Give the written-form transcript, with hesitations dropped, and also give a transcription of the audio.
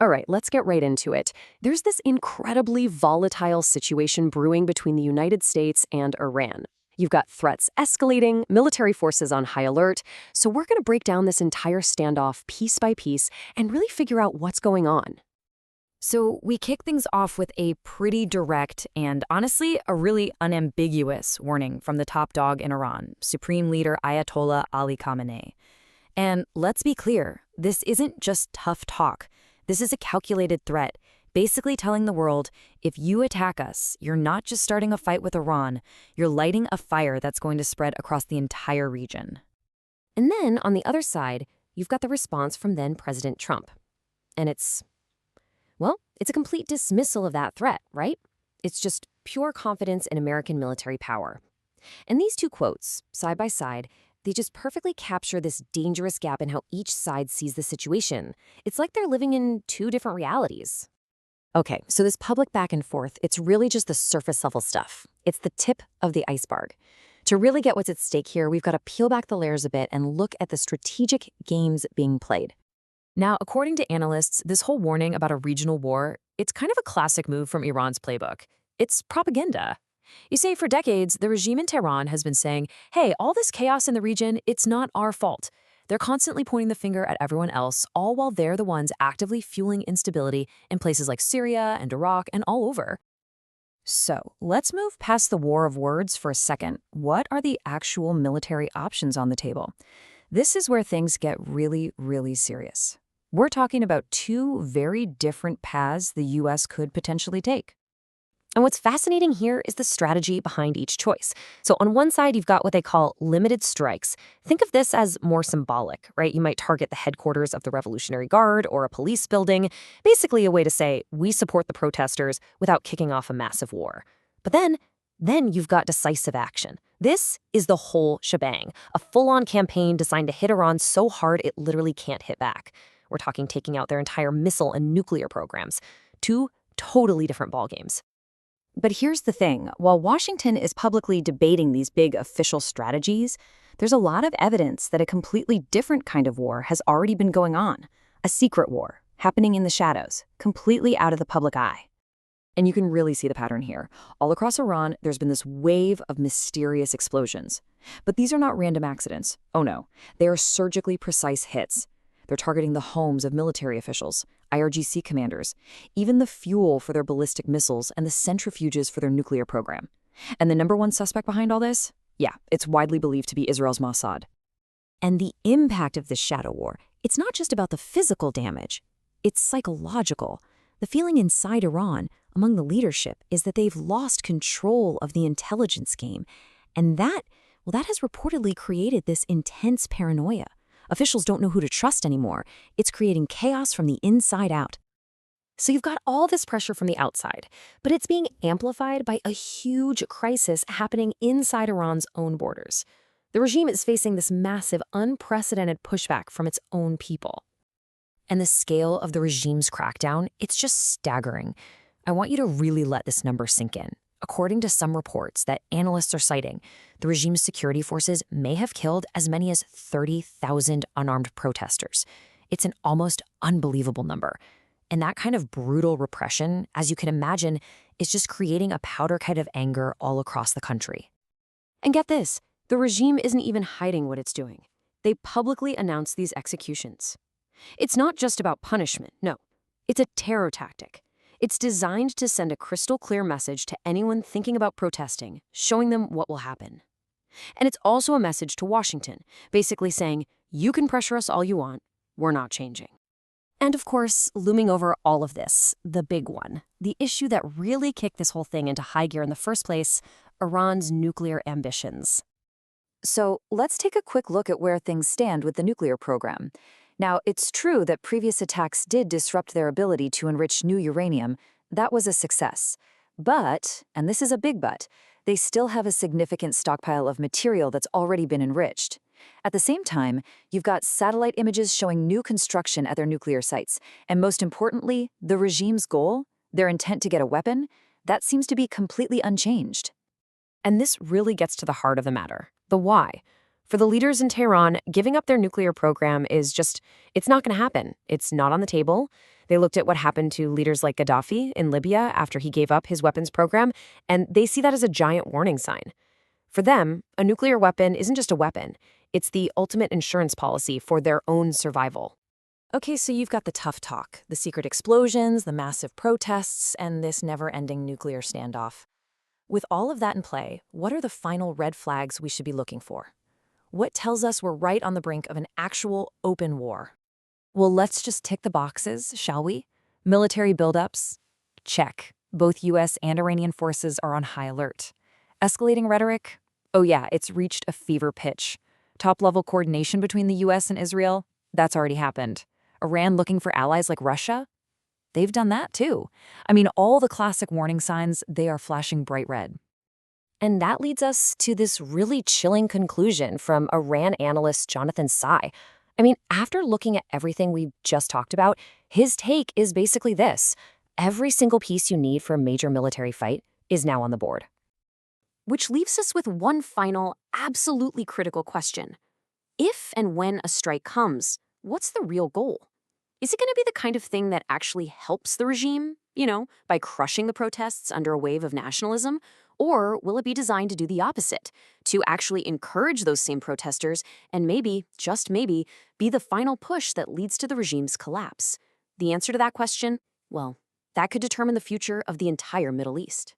All right, let's get right into it. There's this incredibly volatile situation brewing between the United States and Iran. You've got threats escalating, military forces on high alert, so we're going to break down this entire standoff piece by piece and really figure out what's going on. So we kick things off with a pretty direct and, honestly, a really unambiguous warning from the top dog in Iran, Supreme Leader Ayatollah Ali Khamenei. And let's be clear, this isn't just tough talk. This is a calculated threat, basically telling the world, if you attack us, you're not just starting a fight with Iran, you're lighting a fire that's going to spread across the entire region. And then, on the other side, you've got the response from then President Trump. And it's a complete dismissal of that threat, right? It's just pure confidence in American military power. And these two quotes, side by side, they just perfectly capture this dangerous gap in how each side sees the situation. It's like they're living in two different realities. Okay, so this public back and forth, it's really just the surface level stuff. It's the tip of the iceberg. To really get what's at stake here, we've got to peel back the layers a bit and look at the strategic games being played. Now, according to analysts, this whole warning about a regional war, it's kind of a classic move from Iran's playbook. It's propaganda. You see, for decades, the regime in Tehran has been saying, hey, all this chaos in the region, it's not our fault. They're constantly pointing the finger at everyone else, all while they're the ones actively fueling instability in places like Syria and Iraq and all over. So, let's move past the war of words for a second. What are the actual military options on the table? This is where things get really, really serious. We're talking about two very different paths the U.S. could potentially take. And what's fascinating here is the strategy behind each choice. So on one side, you've got what they call limited strikes. Think of this as more symbolic, right? You might target the headquarters of the Revolutionary Guard or a police building, basically a way to say, we support the protesters without kicking off a massive war. But then you've got decisive action. This is the whole shebang, a full-on campaign designed to hit Iran so hard it literally can't hit back. We're talking taking out their entire missile and nuclear programs. Two totally different ballgames. But here's the thing. While Washington is publicly debating these big official strategies, there's a lot of evidence that a completely different kind of war has already been going on. A secret war, happening in the shadows, completely out of the public eye. And you can really see the pattern here. All across Iran, there's been this wave of mysterious explosions. But these are not random accidents. Oh no, they are surgically precise hits. They're targeting the homes of military officials, IRGC commanders, even the fuel for their ballistic missiles and the centrifuges for their nuclear program. And the number one suspect behind all this? Yeah, it's widely believed to be Israel's Mossad. And the impact of this shadow war, it's not just about the physical damage. It's psychological. The feeling inside Iran, among the leadership, is that they've lost control of the intelligence game. And that has reportedly created this intense paranoia. Officials don't know who to trust anymore. It's creating chaos from the inside out. So you've got all this pressure from the outside, but it's being amplified by a huge crisis happening inside Iran's own borders. The regime is facing this massive, unprecedented pushback from its own people. And the scale of the regime's crackdown, it's just staggering. I want you to really let this number sink in. According to some reports that analysts are citing, the regime's security forces may have killed as many as 30,000 unarmed protesters. It's an almost unbelievable number. And that kind of brutal repression, as you can imagine, is just creating a powder keg of anger all across the country. And get this, the regime isn't even hiding what it's doing. They publicly announced these executions. It's not just about punishment, no. It's a terror tactic. It's designed to send a crystal clear message to anyone thinking about protesting, showing them what will happen. And it's also a message to Washington, basically saying, you can pressure us all you want, we're not changing. And of course, looming over all of this, the big one, the issue that really kicked this whole thing into high gear in the first place, Iran's nuclear ambitions. So let's take a quick look at where things stand with the nuclear program. Now, it's true that previous attacks did disrupt their ability to enrich new uranium. That was a success. But, and this is a big but, they still have a significant stockpile of material that's already been enriched. At the same time, you've got satellite images showing new construction at their nuclear sites. And most importantly, the regime's goal, their intent to get a weapon, that seems to be completely unchanged. And this really gets to the heart of the matter, the why. For the leaders in Tehran, giving up their nuclear program it's not going to happen. It's not on the table. They looked at what happened to leaders like Gaddafi in Libya after he gave up his weapons program, and they see that as a giant warning sign. For them, a nuclear weapon isn't just a weapon. It's the ultimate insurance policy for their own survival. Okay, so you've got the tough talk, the secret explosions, the massive protests, and this never-ending nuclear standoff. With all of that in play, what are the final red flags we should be looking for? What tells us we're right on the brink of an actual open war? Well, let's just tick the boxes, shall we? Military buildups? Check. Both U.S. and Iranian forces are on high alert. Escalating rhetoric? Oh yeah, it's reached a fever pitch. Top-level coordination between the U.S. and Israel? That's already happened. Iran looking for allies like Russia? They've done that too. I mean, all the classic warning signs, they are flashing bright red. And that leads us to this really chilling conclusion from Iran analyst Jonathan Tsai. I mean, after looking at everything we've just talked about, his take is basically this: every single piece you need for a major military fight is now on the board. Which leaves us with one final, absolutely critical question. If and when a strike comes, what's the real goal? Is it going to be the kind of thing that actually helps the regime, by crushing the protests under a wave of nationalism? Or will it be designed to do the opposite, to actually encourage those same protesters and maybe, just maybe, be the final push that leads to the regime's collapse? The answer to that question? Well, that could determine the future of the entire Middle East.